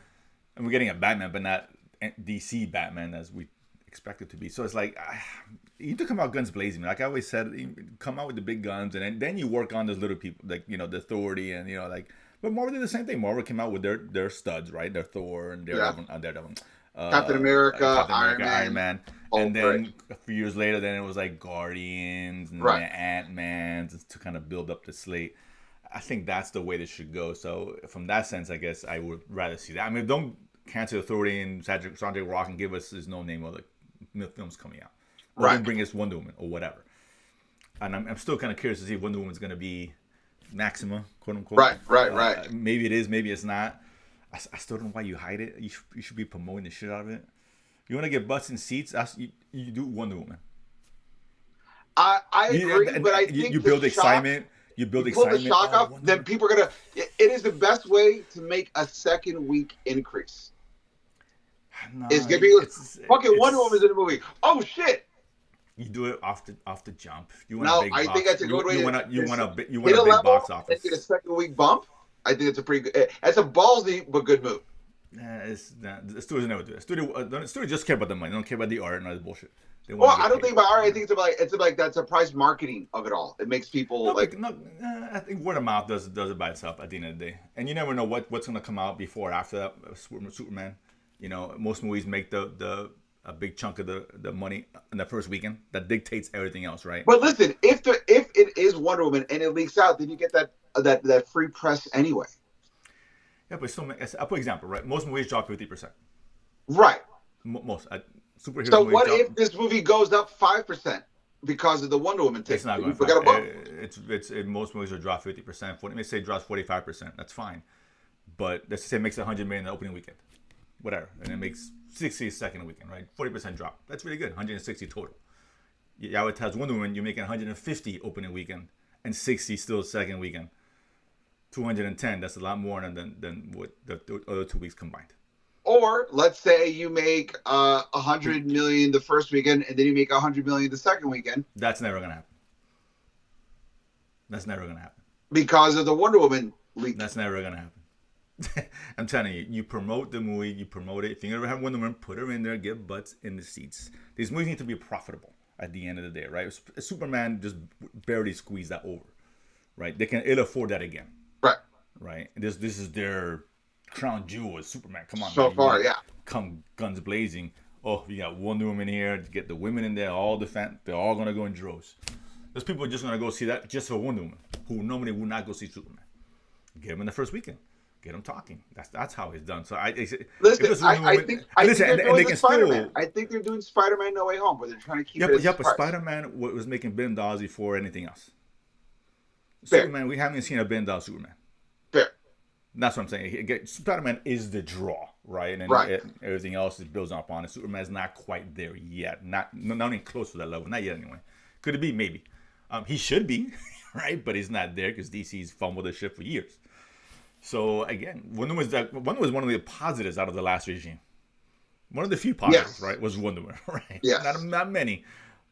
and we're getting a Batman, but not DC Batman as we expect it to be. So it's like you need to come out guns blazing. Like I always said, come out with the big guns, and then you work on those little people, like the Authority, and like. But Marvel did the same thing. Marvel came out with their studs, right? Their Thor and Daredevil, Captain America, Iron Man. And then a few years later, then it was like Guardians and Ant-Man to kind of build up the slate. I think that's the way this should go. So from that sense, I guess I would rather see that. I mean, don't cancel Authority and Sergeant Rock and give us his no name of the films coming out. Or don't bring us Wonder Woman or whatever. And I'm still kind of curious to see if Wonder Woman's going to be Maxima, quote unquote. Right. Maybe it is, maybe it's not. I still don't know why you hide it. You should be promoting the shit out of it. You want to get butts in seats? You do Wonder Woman. I agree, but I think you build excitement. You build excitement. Pull the shock up, then people are gonna. It is the best way to make a second week increase. No, it's gonna be fucking Wonder Woman's in the movie. Oh shit! You do it off the jump. You want a big box. Think that's a good way. You want a big box office. Get a second week bump. I think it's a pretty good. That's a ballsy but good move. The studios never do that. The studio just care about the money. They don't care about the art and all this bullshit. I don't think about art. I think it's like that surprise marketing of it all. It makes people I think word of mouth does it by itself at the end of the day. And you never know what's gonna come out before or after that. Superman. Most movies make a big chunk of the money in the first weekend. That dictates everything else, right? But listen, if it is Wonder Woman and it leaks out, then you get that free press anyway. Yeah, but still, I'll put example, right? Most movies drop 50%. Right. Most superhero. So what if this movie goes up 5% because of the Wonder Woman thing? It's not going to. Most movies will drop 50%. Let me say it drops 45%. That's fine. But let's say it makes $100 million in the opening weekend, whatever, and it makes 60 second weekend, right? 40% drop. That's really good. 160 total. You advertise Wonder Woman, you're making 150 opening weekend and 60 still second weekend. 210. That's a lot more than what the other 2 weeks combined. Or let's say you make $100 million the first weekend and then you make $100 million the second weekend. That's never gonna happen. Because of the Wonder Woman leak. That's never gonna happen. I'm telling you, you promote the movie, you promote it. If you're gonna have Wonder Woman, put her in there, get butts in the seats. These movies need to be profitable at the end of the day, right? Superman just barely squeezed that over, right? It'll afford that again, Right. right? This is their crown jewel is Superman. Come on, So man, you far, want to yeah. come guns blazing. Oh, you got Wonder Woman here, get the women in there, all the they're all gonna go in droves. Those people are just gonna go see that just for Wonder Woman, who normally would not go see Superman. Get them in the first weekend. Get them talking. That's how it's done. So Listen, I think they're doing the Spider-Man. I think they're doing Spider-Man No Way Home, but they're trying to keep it as a but Spider-Man was making Ben Dazzy for anything else. Fair. Superman, we haven't seen a Ben Dazzy Superman. Fair. That's what I'm saying. Spider-Man is the draw, right? And then everything else is built upon it. Superman's not quite there yet. Not even close to that level. Not yet, anyway. Could it be? Maybe. He should be, right? But he's not there because DC's fumbled the shit for years. So again, Wonder was one of the positives out of the last regime. One of the few positives, right, was Wonder Woman, right? Yes. Not many,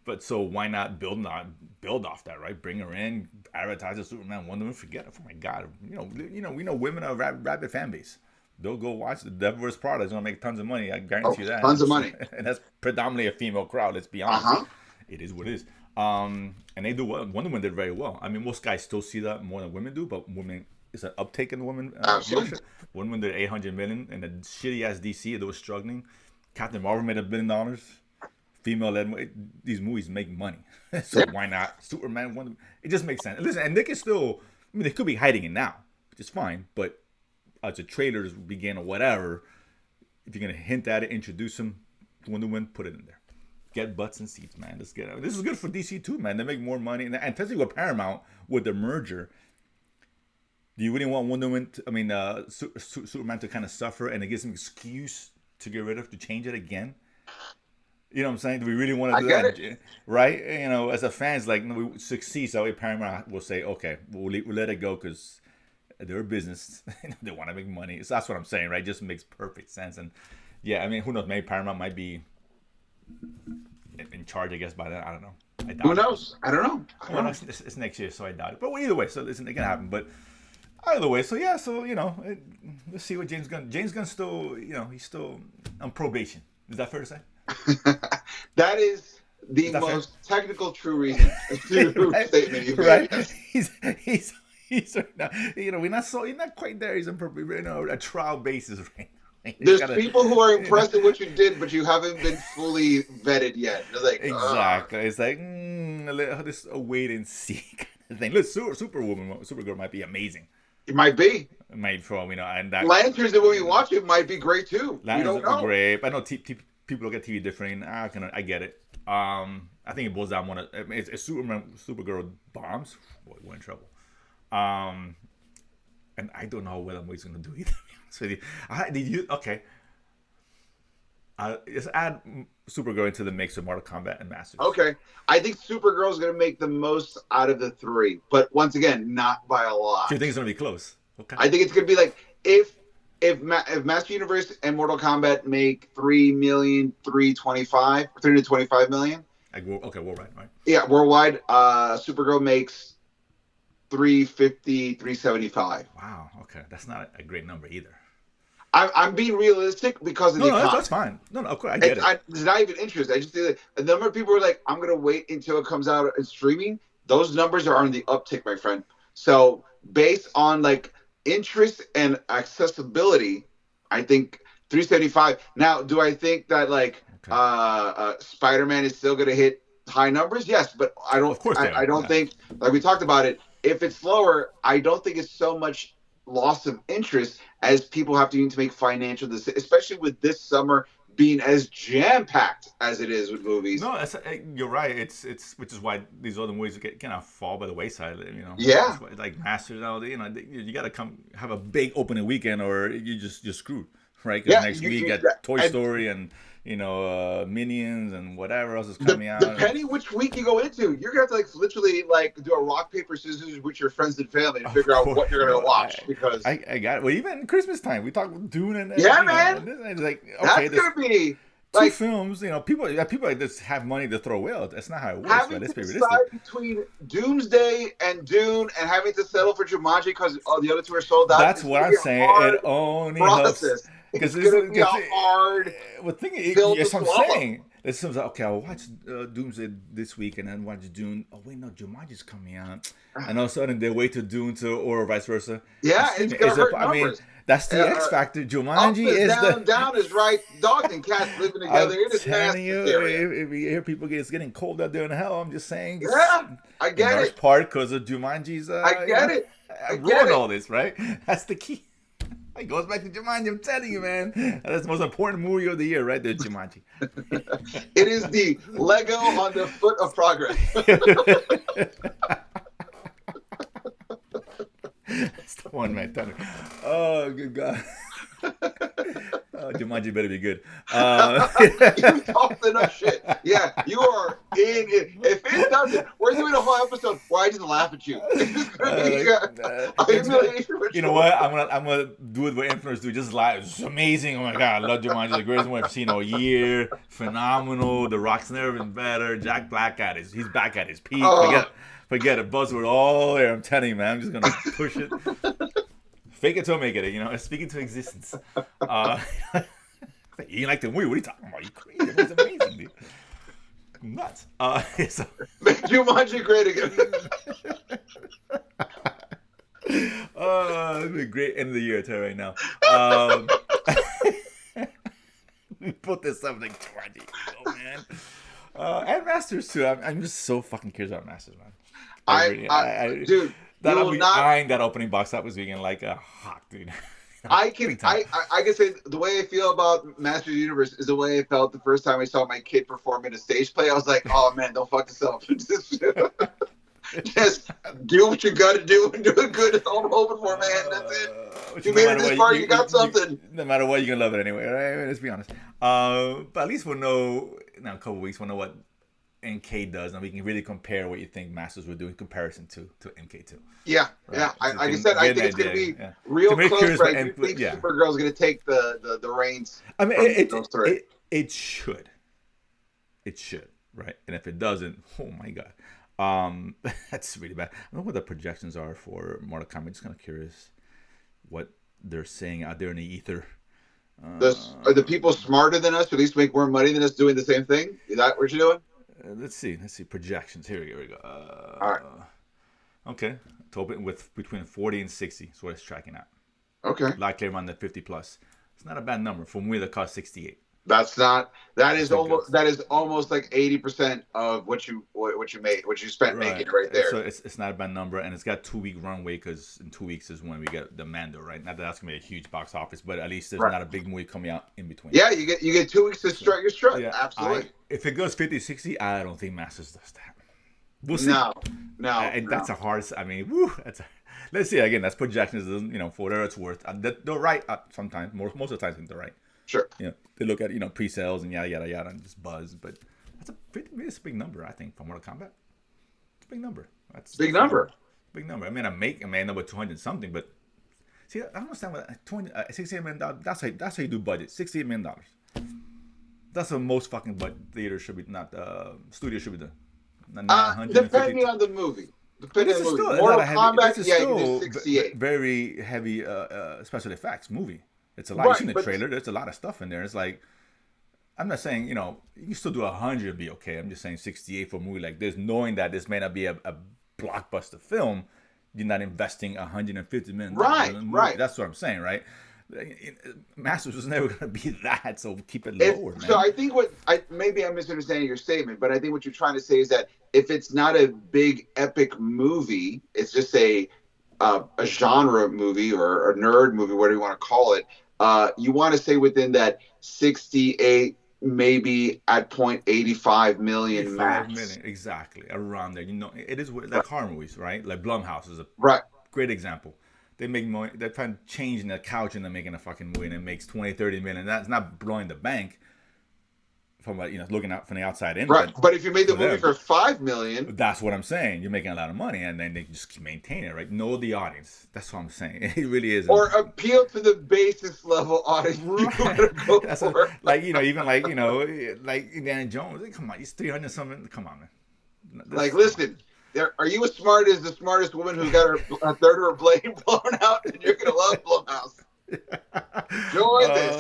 but so why not build off that, right? Bring her in, advertise as Superman, Wonder Woman. Forget it. Oh my God, we know women are a rabid fan base. They'll go watch the Devil vs. Prada. It's gonna make tons of money. I guarantee you that. Tons of money, and that's predominantly a female crowd. Let's be honest. It is what it is. And they do well. Wonder Woman did very well. I mean, most guys still see that more than women do, but women. It's an uptake in the women. Absolutely. Wonder Woman did $800 million, and the shitty ass DC that was struggling. Captain Marvel made $1 billion. Female-led. These movies make money, so why not Superman? Wonder. It just makes sense. Listen, and they can still. I mean, they could be hiding it now, which is fine. But as the trailers begin or whatever, if you're gonna hint at it, introduce them. Wonder Woman, put it in there. Get butts and seats, man. Let's get it. This is good for DC too, man. They make more money, and especially with Paramount with the merger. Do you really want Wonder Woman? Superman to kind of suffer, and it gives him an excuse to get rid of, to change it again? You know what I'm saying? Do we really want to do that? Right? As a fans, like we succeed, so Paramount will say, okay, we'll let it go because they're a business. They want to make money. So that's what I'm saying, right? It just makes perfect sense. And yeah, I mean, who knows? Maybe Paramount might be in charge, I guess, by then. I don't know. Who knows? I don't know. Well, it's next year, so I doubt it. But either way, so listen, it can happen. But either way, so yeah, let's see what James Gunn's still, he's still on probation. Is that fair to say? That is the most technical true reason statement you've made. Right? He's we're not quite there. He's on a trial basis right now. There's people who are impressed with what you did, but you haven't been fully vetted yet. They're like, exactly. It's like just a wait and see kind of thing. Look, Supergirl might be amazing. It might be. It might from and that Lanterns that when we watch it might be great too. Lanterns are great. I know people look at TV different. I get it. I think it boils down it's Supergirl bombs. Boy, we're in trouble. And I don't know what I'm always gonna do either. So let's add Supergirl into the mix of Mortal Kombat and Masters. Okay, I think Supergirl is gonna make the most out of the three, but once again, not by a lot. So you think it's gonna be close? Okay. I think it's gonna be like if Master Universe and Mortal Kombat make 325 million. Okay, worldwide, right? Yeah, worldwide. Supergirl makes 350, 375. Wow. Okay, that's not a great number either. I'm being realistic because of the economy. That's fine. No, of course, I get it. It's not even interest. I just think that a number of people are like, I'm gonna wait until it comes out in streaming. Those numbers are on the uptick, my friend. So based on like interest and accessibility, I think 375. Now, do I think that Spider-Man is still gonna hit high numbers? Yes, but I don't. Of course, I don't think, like we talked about it. If it's lower, I don't think it's so much loss of interest as people have to need to make financial decisions, especially with this summer being as jam-packed as it is with movies. No, you're right. It's which is why these other movies kind of fall by the wayside. Yeah. Like Masters, you got to have a big opening weekend, or you're screwed, right? Because next week you got Toy Story and Minions and whatever else is coming out. Depending which week you go into, you're gonna have to literally do a rock paper scissors with your friends and family to figure out what you're gonna watch. Because I got it. Well, even Christmas time, we talk about Dune and man, it's like that's gonna be. two Like films. People like just have money to throw away. That's not how it works, right? having Let's to be realistic. decide between Doomsday and Dune, and having to settle for Jumanji because all the other two are sold out, That's it's what going to I'm be a saying. It hard only helps process. because It's this. going to be a Because hard well, thing pill to yes, I'm swallow. saying. This is like, okay, I'll watch Doomsday this week and then watch Dune. Oh wait, no, Jumanji's coming out, and all of a sudden they wait to Dune to or vice versa. And Yeah, it's streaming going is to a. hurt I mean, numbers. that's the X Uh, factor. Up Jumanji is is down, the. down is right. Dogs and cats living together I'm in this telling nasty you, area. if you hear people it's getting cold out there in hell, I'm just saying it's Yeah, I in get large it. part because of Jumanji's, I get it. I get ruined it. all this, right? That's the key. It goes back to Jumanji. I'm telling you, man. That's the most important movie of the year, right there, Jumanji. It is the Lego on the foot of progress. That's the one, man. Oh, good God. Oh, Jumanji better be good. You've talked enough shit. Yeah, you are in it. If it doesn't, we're doing a whole episode where I just laugh at you. It's going to be a humiliation you know ritual. what? I'm gonna do it what influencers do. Just lie. It's amazing. Oh my God, I love Jumanji. The greatest movie I've seen all year. Phenomenal. The Rock's never been better. Jack Black he's back at his peak. Oh, Forget it. Buzzword all there. I'm telling you, man. I'm just gonna push it. Fake it till make it. Speak it to existence. You ain't like the movie? What are you talking about? You crazy? It's amazing, dude. Nuts. So, make Jumanji great again. it's been a great end of the year, I tell you right now. We put this up like Jumanji, man. And Masters too. I'm just so fucking curious about Masters, man. Dude, that you I'll will be not. eyeing that opening box office weekend like a hawk, dude. I can Big time. I can say the way I feel about Masters Universe is the way I felt the first time I saw my kid perform in a stage play. I was like, oh man, don't fuck this up. Just do what you got to do and do it good. That's all I'm hoping for, man. That's it. You made it this far, you got something. No matter what, you're gonna love it anyway, right? Let's be honest. But at least we'll know in a couple weeks. We'll know what NK does, and we can really compare what you think Masters will do in comparison to MK2. Yeah, Right. yeah. Like I said, I think it's going to be real very close. curious But what I do think Supergirl's going to take the reins. I mean, it should. It should, right? And if it doesn't, oh my God, that's really bad. I don't know what the projections are for Mortal Kombat. Just kind of curious what they're saying out there in the ether. Are the people smarter than us, or at least make more money than us, doing the same thing? Is that what you're doing? Let's see projections. Here we go. All right. Okay, to open with between 40 and 60 is what it's tracking at. Okay. Like around the 50 plus. It's not a bad number for a movie that cost 68. That's not. That is almost like 80% of what you spent making it right there. So it's not a bad number, and it's got 2 week runway because in 2 weeks is when we get the Mando, right? Not that that's gonna be a huge box office, but at least there's not a big movie coming out in between. Yeah, you get 2 weeks to strut your strut. Yeah, Absolutely. If it goes 50-60, I don't think Masters does that. We'll see. No. And that's a hard. I mean, let's see. Again, that's projections. For whatever it's worth. They're right sometimes. Most of the time, they're right. Sure. They look at pre-sales and yada yada yada and just buzz, but that's a big number. I think for Mortal Kombat, it's a big number. That's big number. Big number. I mean, I may number 200 something, but see, I don't understand what $68 million. That's how you do budget. $68 million. That's what most fucking theaters should be. Not studios should be doing. Depending on the movie. Depending on the movie. Mortal Kombat, you can do 68. Very heavy special effects movie. It's a lot. You've seen the trailer. There's a lot of stuff in there. It's like, I'm not saying, you can still do 100 and be okay. I'm just saying 68 for a movie like this, knowing that this may not be a blockbuster film. You're not investing $150 million. Right. That's what I'm saying, right? Masters was never going to be that, so keep it lower, man. So I think maybe I'm misunderstanding your statement, but I think what you're trying to say is that if it's not a big epic movie, it's just a genre movie or a nerd movie, whatever you want to call it. You want to say within that 68, maybe at 0.85 million max. Million, exactly, around there. It is like horror movies, right? Like Blumhouse is a great example. They make money. They're trying to change the couch and they're making a fucking movie and it makes 20, 30 million. That's not blowing the bank. from looking out from the outside in. Right, but if you made the movie them, for $5 million, that's what I'm saying. You're making a lot of money, and then they just maintain it, right? Know the audience. That's what I'm saying. It really is. Or appeal to the basis level audience. Right. You go for. Even like Indiana Jones. Come on, he's 300 something. Come on, man. Listen. Are you as smart as the smartest woman who got a third of her blade blown out? And you're gonna love Blumhouse. Enjoy this.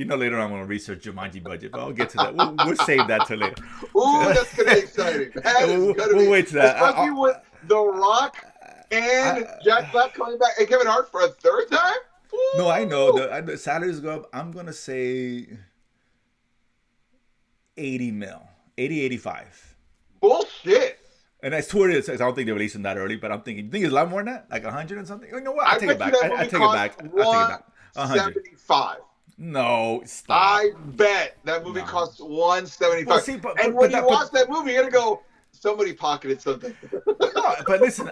Later on I'm gonna research Jumanji budget, but I'll get to that. We'll save that till later. Ooh, that's gonna be exciting. We'll wait to that. Especially with The Rock and Jack Black coming back and Kevin Hart for a third time. Ooh. No, I know. The salaries go up. I'm gonna say 80 mil, 80, 85. Bullshit. And that's what it is. I don't think they're releasing that early, but I'm thinking, you think it's a lot more than that? Like 100 and something? You know what? I take it back. I take it back. 175. No, stop. I bet that movie costs 175. Well, see, and when you watch that movie, you're gonna go, somebody pocketed something. No, but listen.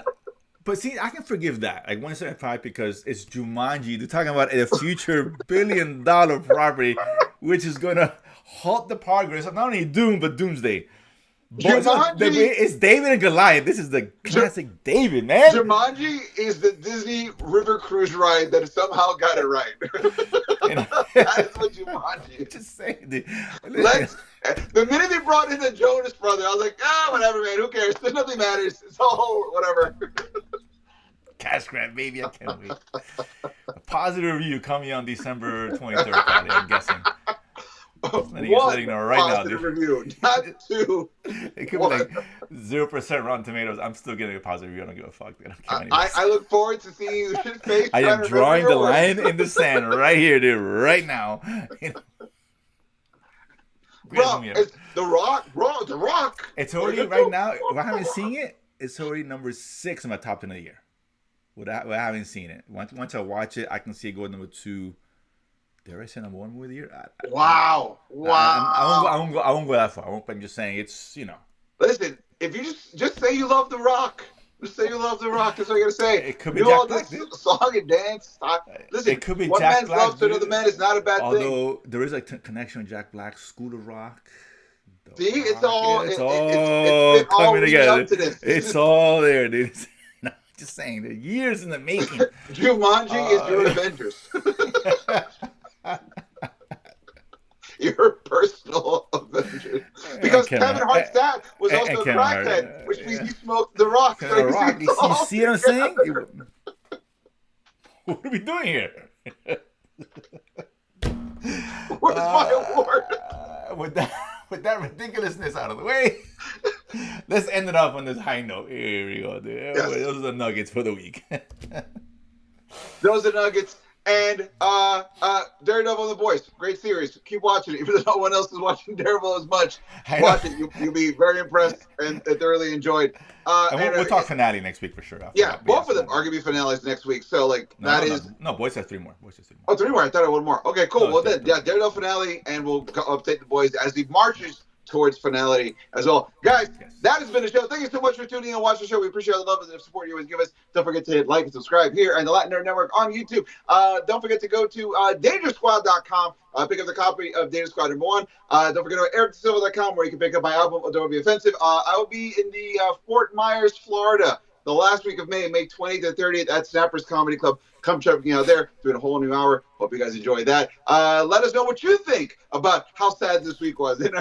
But see, I can forgive that, like 175, because it's Jumanji. They're talking about a future billion-dollar property, which is gonna halt the progress of not only Doom but Doomsday. It's David and Goliath. This is the classic David, man. Jumanji is the Disney River Cruise ride that somehow got it right. That is what Jumanji is. Just saying, dude. The minute they brought in the Jonas Brothers, I was like, whatever, man. Who cares? Nothing matters. It's all whatever. Cash grab, baby. I can't wait. A positive review coming on December 23rd, probably, I'm guessing. Letting you know right now, dude. Review, not two. It could be like 0% Rotten Tomatoes. I'm still getting a positive review. I don't give a fuck. I look forward to seeing you shit face. I am drawing the line in the sand right here, dude, right now. Bro, it's The Rock. Bro, The Rock. It's already right now. If I haven't seen it, it's already number 6 in my top 10 of the year. Without having seen it. Once I watch it, I can see it go number 2. Dare I say number 1 movie of the year? Wow. I won't go that far. I'm just saying it's, Listen, if you just say you love The Rock. Just say you love The Rock. That's what I gotta say. It could be Jack Black. Song and dance. Listen, it could be one Jack man's Black, love to another man is not a bad thing. Although there is a connection with Jack Black, School of Rock. See, it's all coming together. It's all there, dude. Just saying, the years in the making. Jumanji is your Avengers. Your personal Avengers. Because Kevin Hart's dad was also a crackhead, which means he smoked The Rock. So The Rock. You see what I'm saying? What are we doing here? Where's my award? With that ridiculousness out of the way, let's end it off on this high note. Here we go, dude. Yes. Those are the nuggets for the week. Those are nuggets. And Daredevil and the Boys, great series. Keep watching it, even though no one else is watching Daredevil as much. Watch it; you'll be very impressed and thoroughly enjoyed. And we'll talk finale next week for sure. Both of them are gonna be finales next week. So no. Boys has 3 more. Oh, 3 more. I thought I had 1 more. Okay, cool. Well then, Daredevil finale, and we'll update the boys as he marches towards finality as well. Guys, that has been the show. Thank you so much for tuning in and watching the show. We appreciate all the love and the support you always give us. Don't forget to hit like and subscribe here and the Latin Nerd Network on YouTube. Don't forget to go to DangerSquad.com. Pick up the copy of Danger Squad #1. Don't forget to go to EricSilva.com where you can pick up my album, Don't Be Offensive. I will be in the Fort Myers, Florida, the last week of May 20th to 30th at Snappers Comedy Club. Come check me out there, doing a whole new hour. Hope you guys enjoyed that. Let us know what you think about how sad this week was. And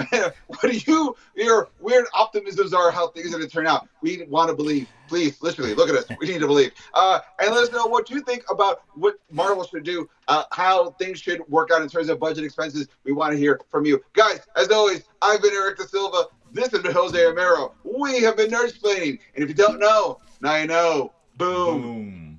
what do your weird optimisms are, how things are going to turn out. We want to believe. Please, literally, look at us. We need to believe. And let us know what you think about what Marvel should do, how things should work out in terms of budget expenses. We want to hear from you. Guys, as always, I've been Eric Da Silva. This has been Jose Romero. We have been Nerdsplaining. And if you don't know, now you know. Boom.